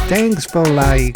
Thanks for like.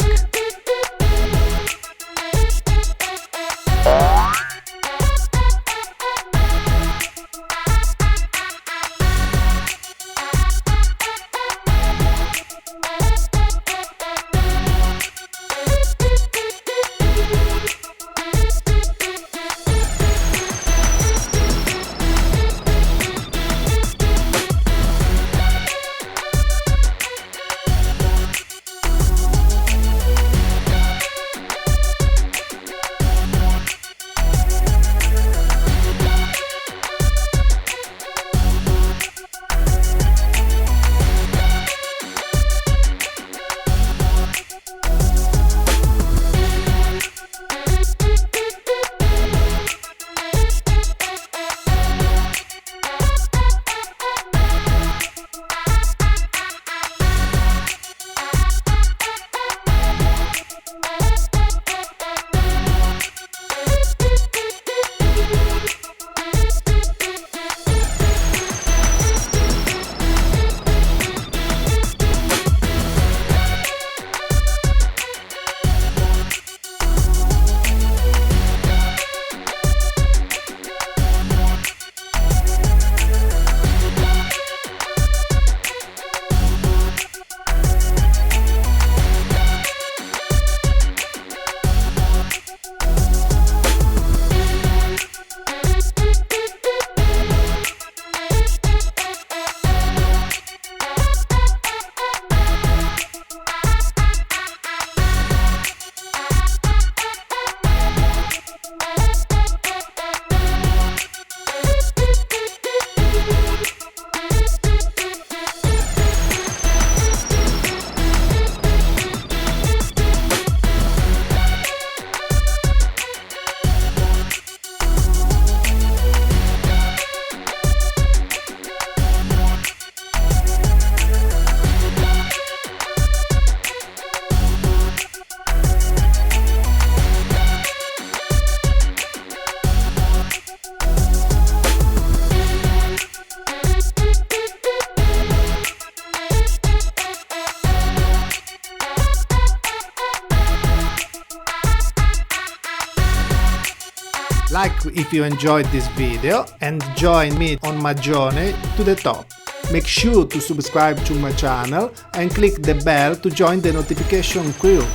Like if you enjoyed this video and join me on my journey to the top. Make sure to subscribe to my channel and click the bell to join the notification crew.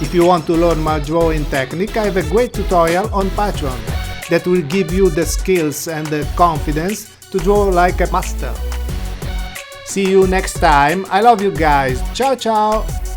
If you want to learn my drawing technique, I have a great tutorial on Patreon that will give you the skills and the confidence to draw like a master. See you next time. I love you guys. Ciao ciao!